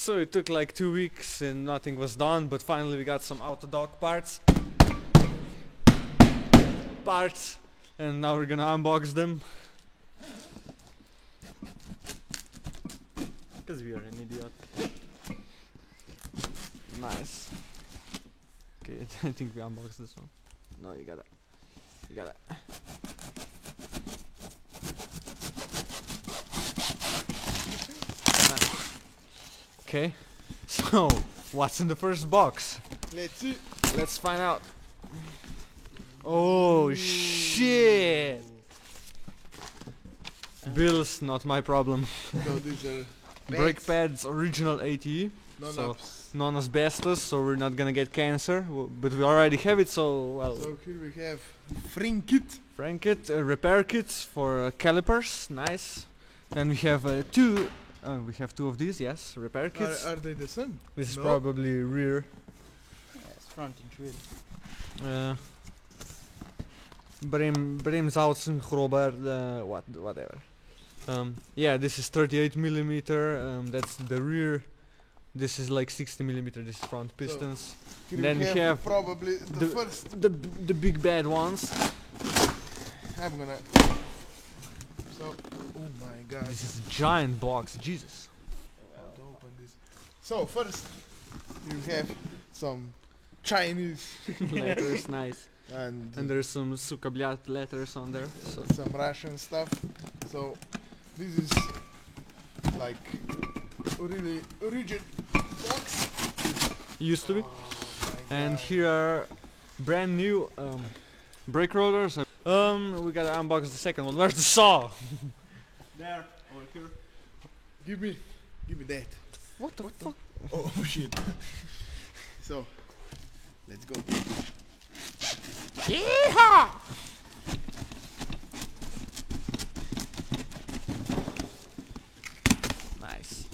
So it took like 2 weeks and nothing was done, but finally we got some Autodoc parts, and now we're gonna unbox them. Because we are an idiot. Nice. Okay, I think we unboxed this one. No, you gotta. Nice. Okay, so what's in the first box? Let's see. Let's find out. Oh shit! Bills, not my problem. So these are Brake pads, original ATE, so non-asbestos, so we're not gonna get cancer. But we already have it, so well. So here we have Frank kit. Frank kit, repair kits for calipers, nice. Then we have two. We have two of these, yes, repair kits. Are they the same? This is No. probably rear. Yes, front and rear. Bremsautzen, Robert, whatever. Yeah, this is 38 millimeter. That's the rear. This is like 60 millimeter. This is front pistons. Here Then we have probably the first. the big bad ones. I'm gonna. So, oh my god. This is a giant box. Jesus. How to open this. So first, you have some Chinese Letters, nice. and And there's some Sukabliat letters on there. So some Russian stuff. So this is like really rigid box. used to be. Oh my And God. here are brand new brake rollers. We gotta unbox the second one. Where's the saw? There, over here. Give me that. What the fuck? Oh shit. So let's go. Yeehaw! Nice.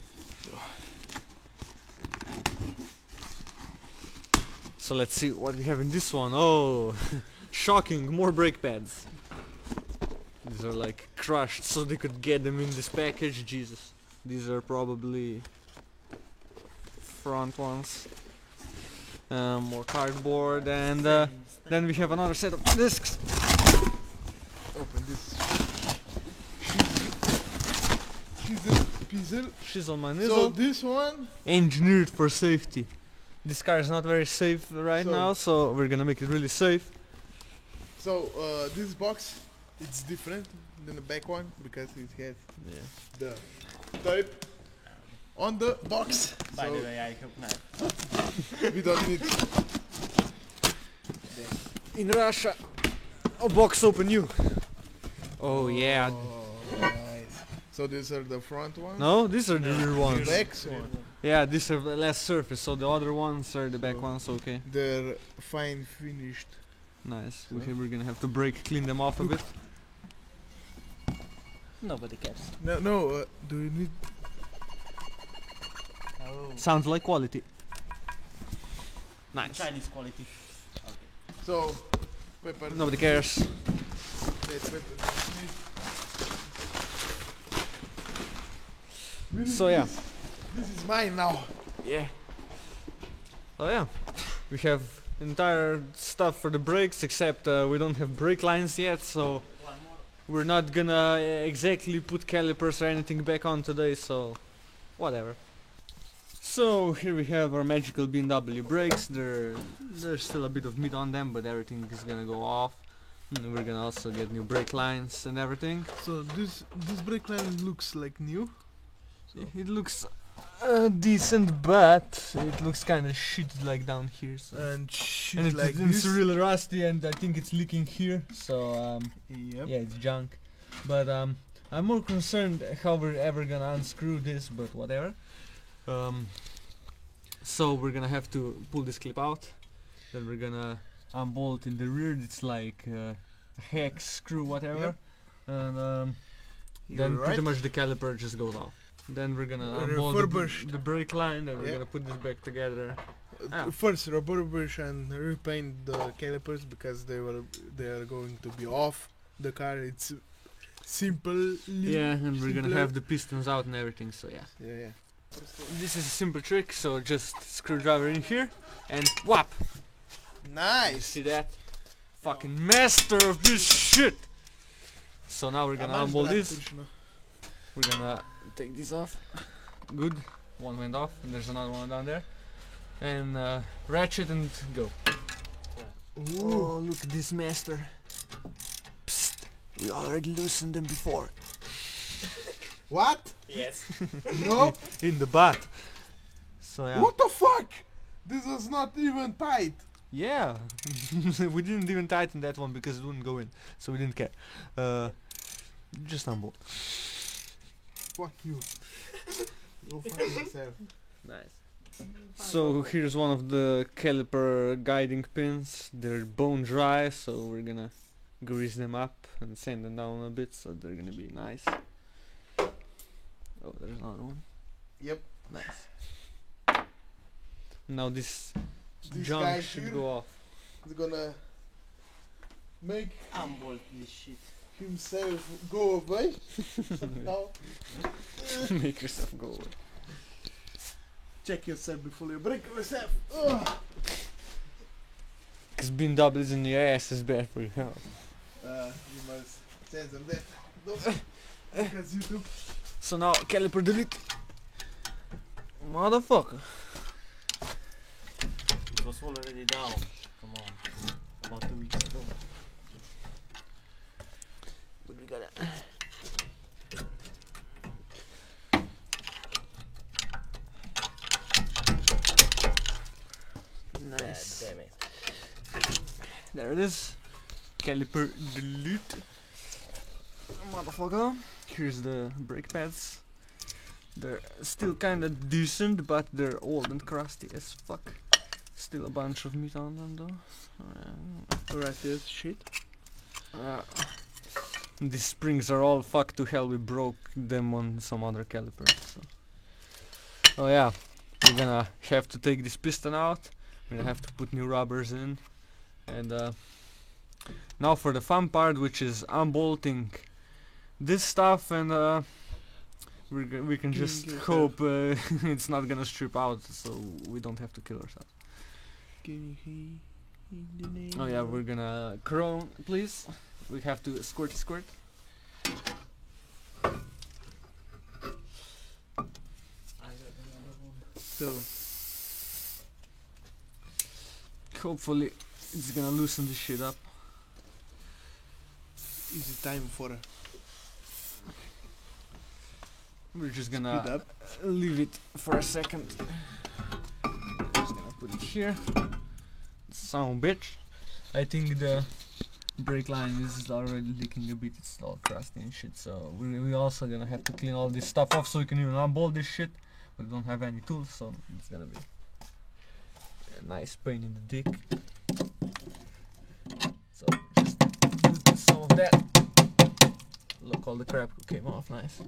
So let's see what we have in this one. Oh, shocking! More brake pads. These are like crushed, so they could get them in this package. Jesus, these are probably front ones. More cardboard, and then we have another set of discs. Open this. Pizzle. She's on my So nizzle. this one. Engineered for safety. This car is not very safe right So- now, so we're gonna make it really safe. So this box, it's different than the back one because it has Yeah. the type on the box. By So the way, I have knife. we don't need. In Russia, a box open you. Oh yeah. Oh, nice. So these are the front ones. No, these are the rear ones. Back one. Yeah, these have less surface, so the other ones are the back Oh. ones. Okay, They're fine finished. nice. We're gonna have to clean them off a bit. Nobody cares. No. Do you need? Oh. Sounds like quality. Nice. Chinese quality. So pepper. Nobody cares. That pepper. So yeah. This is mine now. Yeah. Oh yeah. We have entire stuff for the brakes, except we don't have brake lines yet, so we're not gonna exactly put calipers or anything back on today, so whatever. So here we have our magical BMW brakes. There's still a bit of meat on them, but everything is gonna go off. And we're gonna also get new brake lines and everything. So this brake line looks like new. So It looks decent, but it looks kind of shit like down here. So. and shit And like it's this. really rusty, and I think it's leaking here. So Yep. yeah, it's junk. But I'm more concerned how we're ever gonna unscrew this. But whatever. So we're gonna have to pull this clip out. Then we're gonna unbolt in the rear. It's like a hex screw, whatever. Yep. And You're then right. pretty much the caliper just goes off. Then we're gonna unbolt the, Refurbished. the brake line. Then we're Yeah. gonna put this back together. Ah. First refurbish and repaint the calipers because they are going to be off the car. It's simple. Yeah, and we're gonna simpler. have the pistons out and everything. So yeah. Yeah. This is a simple trick, so just screwdriver in here and whap. You Nice. see that? Fucking master of this shit. So now we're gonna unbolt this. We're gonna take this off. Good. One went off, and there's another one down there. And ratchet and go. Oh, look at this master. Psst. We already loosened them before. What? Yes. No. In the butt. So yeah. What the fuck? This is not even tight. Yeah. We didn't even tighten that one because it wouldn't go in. So we didn't care. Just unbolt. Fuck you. Go fuck yourself. Nice. So here's one of the caliper guiding pins. They're bone dry, so we're gonna grease them up and sand them down a bit so they're gonna be nice. Oh, there's another one. Yep. Nice. Now this This guy junk should here go off. is gonna make Unbolt this shit. himself go away. Now, Make yourself go away. check yourself before you break yourself. Ugh. Cause being doubles in your ass is bad for your health. You must censor that. No. Because YouTube. So now caliper delete. Motherfucker. It was already down. Come on. About 2 weeks ago. But we gotta. Nice. God damn it. There it is. Caliper delete. Motherfucker. Here's the brake pads. They're still kinda decent, but they're old and crusty as fuck. Still a bunch of meat on them though. Rusty as shit. These springs are all fucked to hell. We broke them on some other caliper. So. Oh yeah, we're gonna have to take this piston out. We're gonna have to put new rubbers in. And now for the fun part, which is unbolting this stuff, and we can just yourself. hope it's not gonna strip out, so we don't have to kill ourselves. Can you hear the name? Oh yeah, we're gonna chrome, please. We have to squirt. So, Hopefully, it's gonna loosen this shit up. is it time for a We're just speed gonna up? leave it for a second. Just gonna put it here. Son bitch. I think the brake line is already leaking a bit. It's all crusty and shit. So we also gonna have to clean all this stuff off so we can even unbolt this shit. We don't have any tools, so it's gonna be a nice pain in the dick. So just use some of that. Look, all the crap came off nice.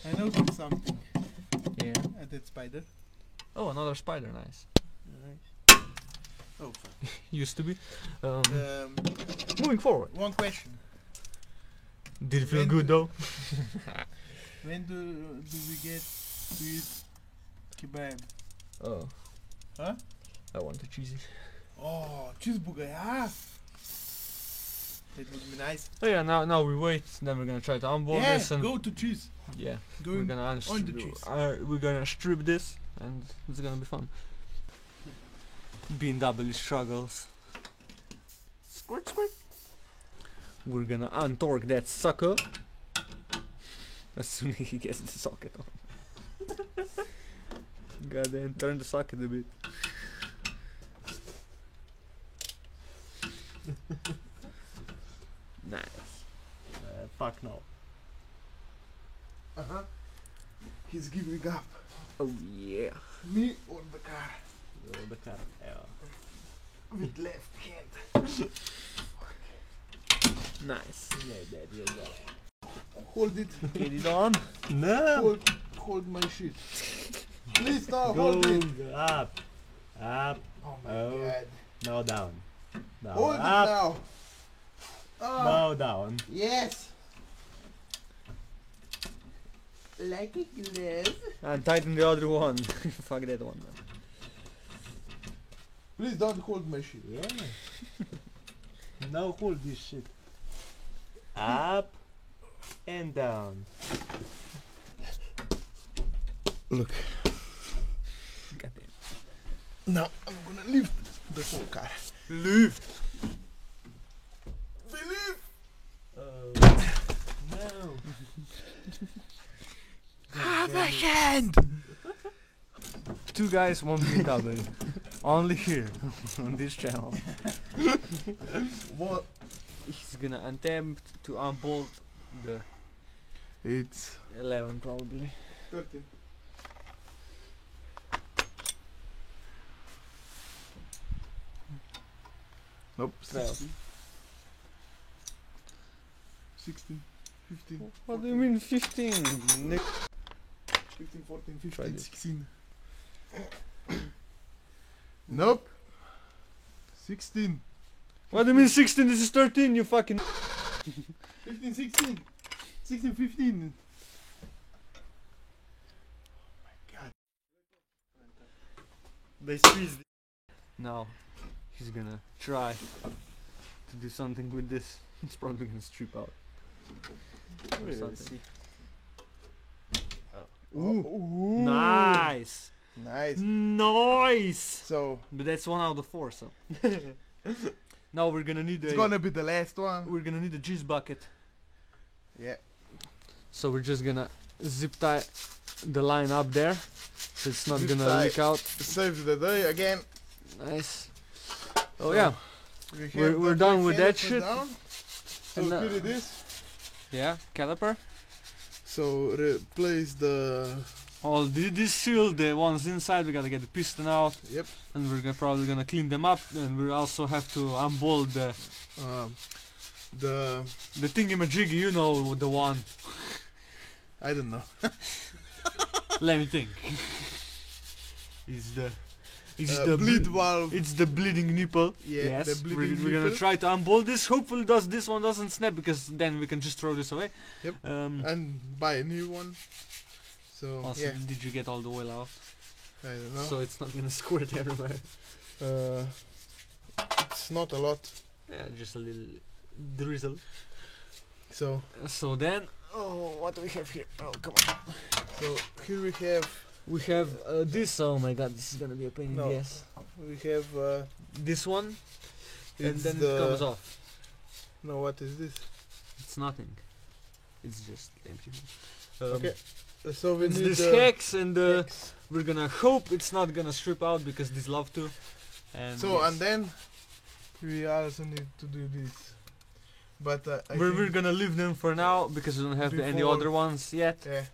I noticed something Yeah. at that spider. Oh, another spider, nice. Nice. Oh, fuck. Used to be. Moving forward. One question. Did it feel When good though? When do we get to eat kebab? Oh. Huh? I want a cheesy. Oh, cheeseburger, yeah. That would be nice. Oh yeah, now we wait, then we're gonna try to unbolt Yeah, this and go to cheese. yeah, Go we're in gonna on the cheese. we're gonna strip this and it's gonna be fun. BMW struggles. Squirt. We're gonna untorque that sucker as soon as he gets the socket on. Goddamn, turn the socket a bit. Nice. Fuck no. Uh-huh. He's giving up. Oh yeah. Me or the car. The car. Yeah. With left hand. Nice. Hold it. Get it on. No. Hold my shit. Please now Go hold it. up. Up. Oh my Oh. god. Now down. Now Hold it up. now. Ah, Now down. yes. Like a glove. And tighten the other one. Fuck that one. Man. Please don't hold my shit. Yeah. Now hold this shit. Up and down. Look. Goddamn. Now I'm gonna lift the whole car. Lift. Believe. No. Have a hand. Two guys, one BMW. Only here on this channel. What? He's gonna attempt to unbolt the It's 11 probably. 13. Nope. 12. 16, 15, What do you mean 15? 15, 14, Try 15, this. 16. Nope. 16. What do you mean 16? This is 13, you fucking. 15, 16. 16, 15. Oh my god. They squeezed. Now, he's gonna try to do something with this. It's probably gonna strip out. Or Let's something. see. Ooh. Nice! Nice. Nice! So, But that's 1 out of 4, so. Now we're gonna need it's a. gonna be the last one. We're gonna need a juice bucket. Yeah. So we're just gonna zip tie the line up there, so it's not Zip gonna tie. leak out. Save the day again. Nice. Oh So, yeah, We have we're the done with that caliper shit. down. So And, here it is. yeah, caliper. So replace the. All this seal, the ones inside, we gotta get the piston out, Yep. and we're probably gonna clean them up, and we also have to unbolt Um, the. the thingy-majiggy, you know the one. I don't know. Let me think. It's the bleed ble- valve. It's the bleeding nipple. Yeah, yes, the bleeding we're gonna nipple. try to unbolt this. Hopefully, this one doesn't snap, because then we can just throw this away. Yep. Um, And buy a new one. So also, yeah, did you get all the oil out? I don't know. So it's not gonna squirt everywhere. It's not a lot. Yeah, just a little drizzle. So So then, oh, what do we have here? Oh, come on. so here we have This. Oh my god, this is gonna be a pain No. in the ass. this one, and It's then the- it comes off. no, what is this? It's nothing. It's just empty. Okay. So we It's need this the hex, and hex. we're gonna hope it's not gonna strip out, because these love to. And So yes. and then we also need to do this. But I we're think, gonna leave them for now, because we don't have any Before- other ones yet. yeah,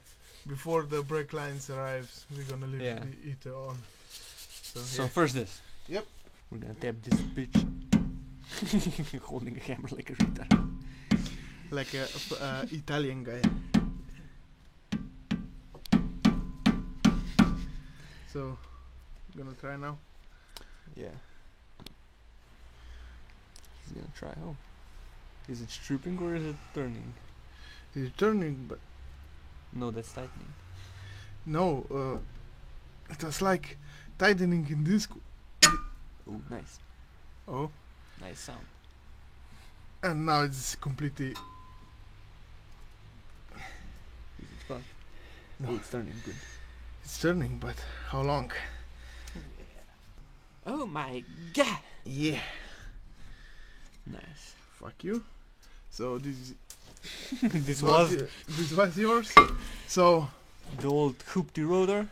before the brake lines arrives, we're gonna leave Yeah. it on. So, So yeah. first this. Yep. We're gonna tap this bitch. Holding a hammer like a retard. Like a Italian guy. So, gonna try now. Yeah. He's gonna try. Oh. Is it stripping or is it turning? It's turning, but No, that's tightening. no, it was like tightening in this. Oh, nice. Oh, Nice sound. and now it's completely. Is it fun? No. Oh, it's turning good. It's turning, but how long? Oh my god! Yeah. Nice. Fuck you. So this This was this was yours. So the old hoopty rotor.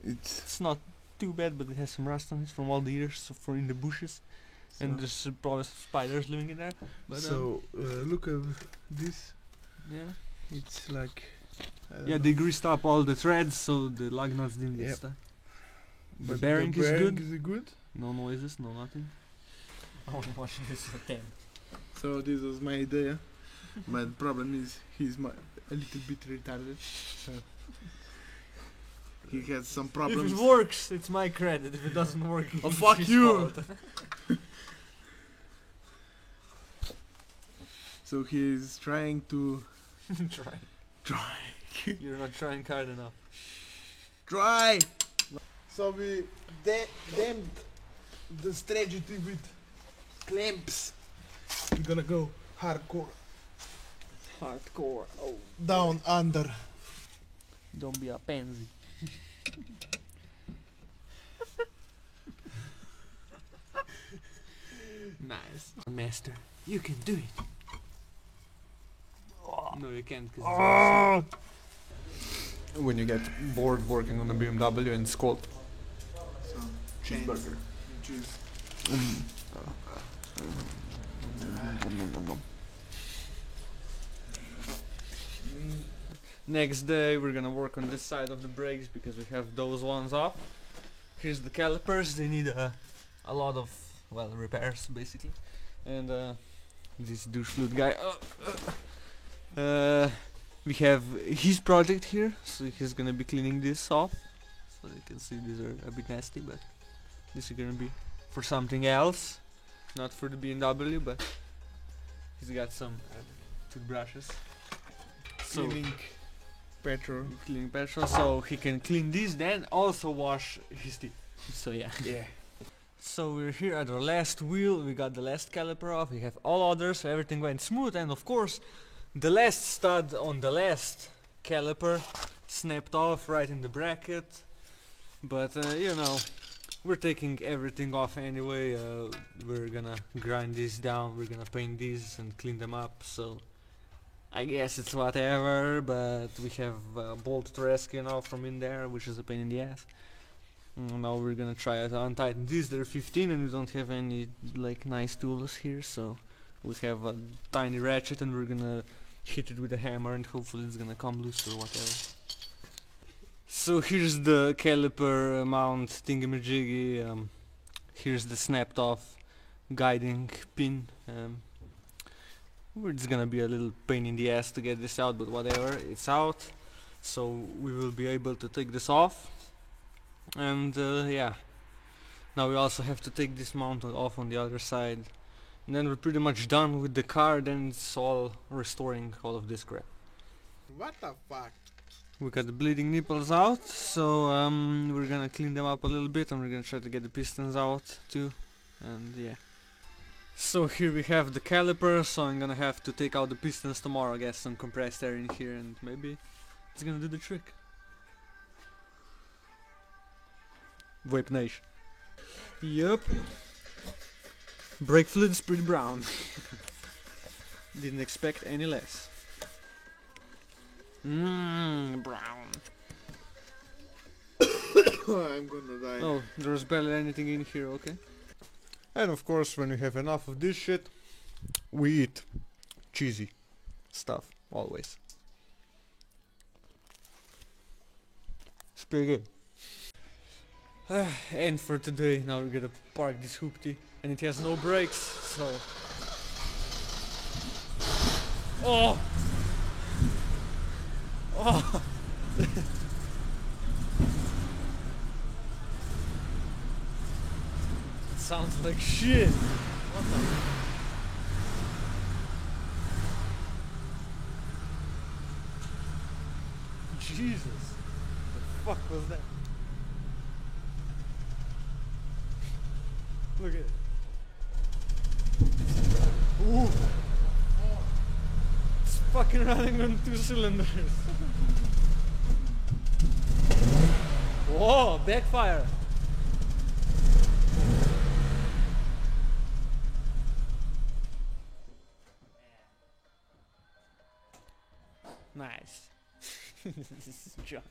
it's It's not too bad, but it has some rust on it from all the years for in the bushes. And there's probably spiders living in there. But so look at this. yeah. It's like. I don't Yeah, know. they greased up all the threads so the lug nuts didn't get Yep. stuck. The But bearing is good. Is good. No noises, no nothing. I want to watch this for 10. So this was my idea. But the problem is he's a little bit retarded. So he has some problems. If it works, it's my credit. If it doesn't work, Oh, it's fuck his you. fault. So he's trying to Try. You're not trying hard enough. try. So we damped the strategy with clamps. We're gonna go hardcore. Hardcore. Oh, Down under. don't be a pansy. Nice. Master, you can do it. No, you can't. When you get bored working on a BMW and it's cold. So Cheeseburger. choose. Next day we're gonna work on this side of the brakes because we have those ones off. Here's the calipers, they need a lot of, well, repairs basically. And this douche flute guy, we have his project here, so he's gonna be cleaning this off. So you can see these are a bit nasty, but this is gonna be for something else, not for the BMW, but he's got some toothbrushes. So Cleaning petrol. cleaning petrol, so he can clean this, then also wash his teeth. So yeah. Yeah. So we're here at our last wheel, we got the last caliper off, we have all others, so everything went smooth, and of course the last stud on the last caliper snapped off right in the bracket. But you know, we're taking everything off anyway, we're gonna grind this down, we're gonna paint these and clean them up, so I guess it's whatever, but we have bolt to rescue now from in there, which is a pain in the ass. Now we're gonna try to untighten these. They're 15 and we don't have any like nice tools here, so we have a tiny ratchet and we're gonna hit it with a hammer and hopefully it's gonna come loose or whatever. So here's the caliper mount thingamajiggy, here's the snapped off guiding pin. It's gonna be a little pain in the ass to get this out, but whatever, it's out. So we will be able to take this off. And yeah, now we also have to take this mount off on the other side. And then we're pretty much done with the car, then it's all restoring all of this crap. What the fuck? We got the bleeding nipples out, so we're gonna clean them up a little bit and we're gonna try to get the pistons out too. And yeah. So here we have the caliper, so I'm gonna have to take out the pistons tomorrow, get some compressed air in here and maybe it's gonna do the trick. Vape Nation. Yup. Brake fluid is pretty brown. Didn't expect any less. Brown. I'm gonna die. Oh, there's barely anything in here, okay. And of course, when we have enough of this shit, we eat cheesy stuff, always. It's pretty good. And for today, now we're gonna park this hoopty, and it has no brakes, so... Oh! Oh! It sounds like shit! What the... Jesus! The fuck was that? Look at it. Ooh! It's fucking running on 2 cylinders. Whoa! Backfire! Nice. This is junk.